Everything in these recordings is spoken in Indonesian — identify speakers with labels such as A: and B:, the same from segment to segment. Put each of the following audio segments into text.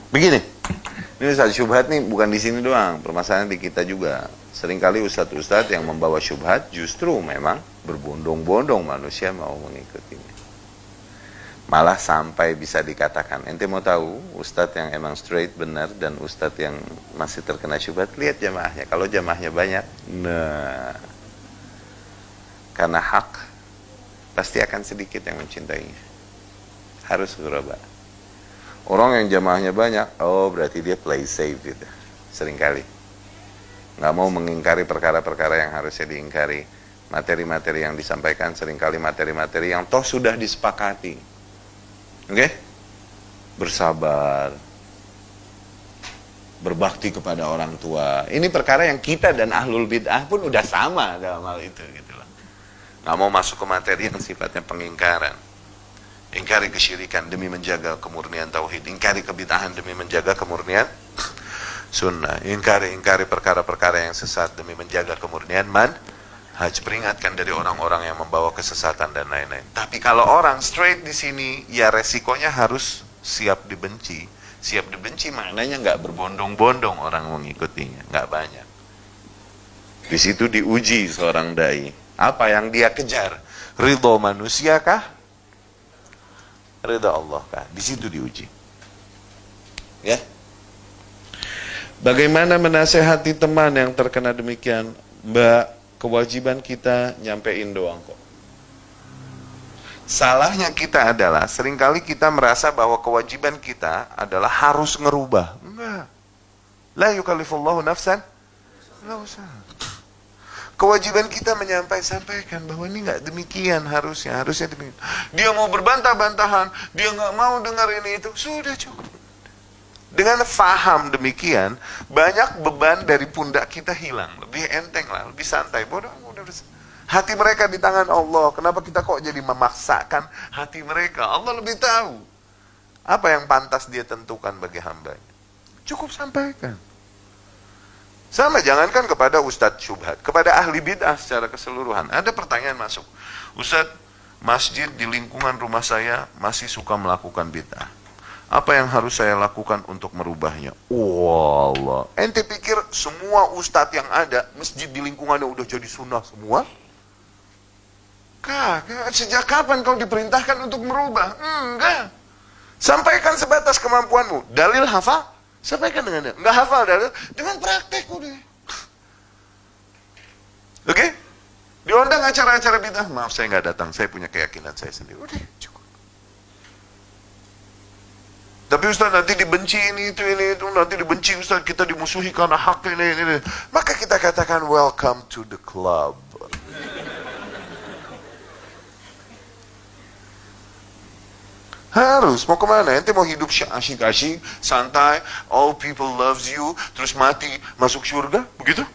A: Begini, ini Ustaz, syubhat nih bukan di sini doang, permasalahan di kita juga. Seringkali ustadz-ustadz yang membawa syubhat justru memang berbondong-bondong manusia mau mengikutinya. Malah sampai bisa dikatakan, ente mau tahu ustadz yang emang straight benar dan ustadz yang masih terkena syubhat, lihat jamaahnya. Kalau jamaahnya banyak, nah, karena hak pasti akan sedikit yang mencintainya. Harus berubah. Orang yang jamaahnya banyak, oh berarti dia play safe gitu. Seringkali nggak mau mengingkari perkara-perkara yang harusnya diingkari. Materi-materi yang disampaikan seringkali materi-materi yang toh sudah disepakati. Oke? Bersabar, berbakti kepada orang tua. Ini perkara yang kita dan ahlul bid'ah pun udah sama dalam hal itu gitu loh. Nggak mau masuk ke materi yang sifatnya pengingkaran. Ingkari kesyirikan demi menjaga kemurnian tauhid, ingkari kebid'ahan demi menjaga kemurnian sunnah, ingkari perkara-perkara yang sesat demi menjaga kemurnian manhaj, peringatkan dari orang-orang yang membawa kesesatan dan lain-lain. Tapi kalau orang straight di sini, ya resikonya harus siap dibenci. Siap dibenci maknanya nggak berbondong-bondong orang mengikutinya, nggak banyak. Di situ diuji seorang dai. Apa yang dia kejar? Ridho manusia kah? Ridha Allah kah? Di situ diuji. Ya. Bagaimana menasehati teman yang terkena demikian? Mbak, kewajiban kita nyampein doang kok. Salahnya kita adalah seringkali kita merasa bahwa kewajiban kita adalah harus ngerubah. Enggak. La yukallifullahu nafsan la usaha. Kewajiban kita sampaikan bahwa ini nggak demikian harusnya demikian. Dia mau berbantah-bantahan, dia nggak mau dengar ini itu, sudah cukup. Dengan faham demikian, banyak beban dari pundak kita hilang, lebih enteng lah, lebih santai. Bodoh, hati mereka di tangan Allah. Kenapa kita kok jadi memaksakan hati mereka? Allah lebih tahu apa yang pantas dia tentukan bagi hambanya. Cukup sampaikan. Sama, jangankan kepada ustadz syubhat, kepada ahli bid'ah secara keseluruhan. Ada pertanyaan masuk, Ustadz, masjid di lingkungan rumah saya masih suka melakukan bid'ah. Apa yang harus saya lakukan untuk merubahnya? Wallah, ente pikir semua ustadz yang ada, masjid di lingkungannya udah jadi sunnah semua? Kagak, sejak kapan kau diperintahkan untuk merubah? Enggak. Sampaikan sebatas kemampuanmu. Dalil hafal? Sampaikan dengan dia. Nggak hafal dalil, dengan praktek udah. Oke? Diundang acara-acara bid'ah, maaf saya nggak datang, saya punya keyakinan saya sendiri. Udah, cukup. Tapi Ustaz nanti dibenci ini itu, nanti dibenci Ustaz, kita dimusuhi karena hak ini. Maka kita katakan welcome to the club. Harus, mau kemana? Ente mau hidup asyik-asyik, santai, all people loves you, terus mati, masuk surga? Begitu?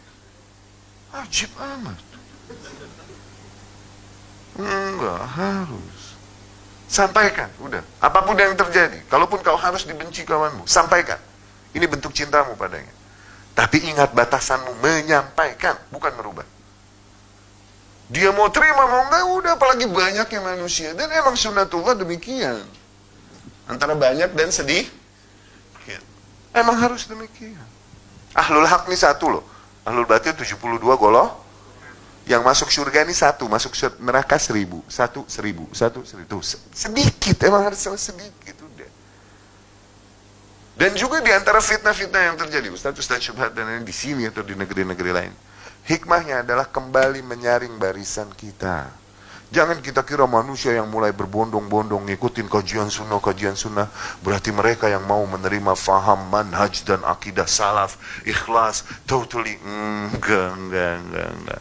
A: Ajib amat. Enggak, harus. Sampaikan, udah. Apapun yang terjadi, kalaupun kau harus dibenci kawanmu, sampaikan. Ini bentuk cintamu padanya. Tapi ingat batasanmu, menyampaikan, bukan merubah. Dia mau terima, mau enggak, udah, apalagi banyaknya manusia. Dan emang sunnatullah demikian. Antara banyak dan sedih, emang harus demikian. Ahlul haq ini satu loh, ahlul batil 72 goloh, yang masuk surga ini satu, masuk neraka 1000, satu 1000, sedikit, emang harus sedikit udah. Dan juga di antara fitnah-fitnah yang terjadi, Ustaz syubhat dan ini di sini atau di negeri-negeri lain, hikmahnya adalah kembali menyaring barisan kita. Jangan kita kira manusia yang mulai berbondong-bondong ngikutin kajian sunnah, berarti mereka yang mau menerima faham, manhaj dan akidah salaf, ikhlas, totally, enggak.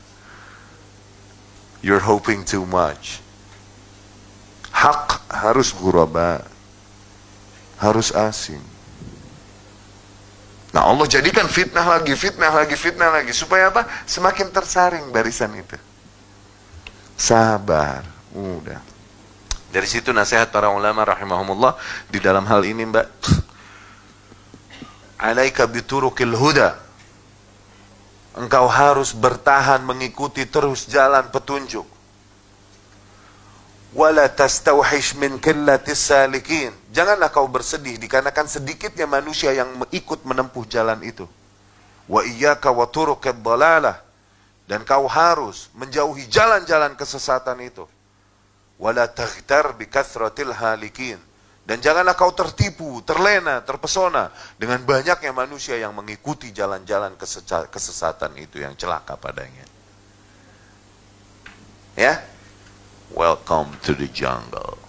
A: You're hoping too much. Hak harus ghuraba, harus asing. Nah Allah jadikan fitnah lagi, supaya apa? Semakin tersaring barisan itu. Sabar, udah. Dari situ nasihat para ulama rahimahumullah di dalam hal ini, Mbak. Alaika biturukil huda. Engkau harus bertahan mengikuti terus jalan petunjuk. Wala tastauhish min qillatis salikin. Janganlah kau bersedih dikarenakan sedikitnya manusia yang ikut menempuh jalan itu. Wa iyyaka wa turuqad dhalalah. Dan kau harus menjauhi jalan-jalan kesesatan itu. Wala taghtar bi kathratil halikin. Dan janganlah kau tertipu, terlena, terpesona dengan banyaknya manusia yang mengikuti jalan-jalan kesesatan itu yang celaka padanya. Ya, welcome to the jungle.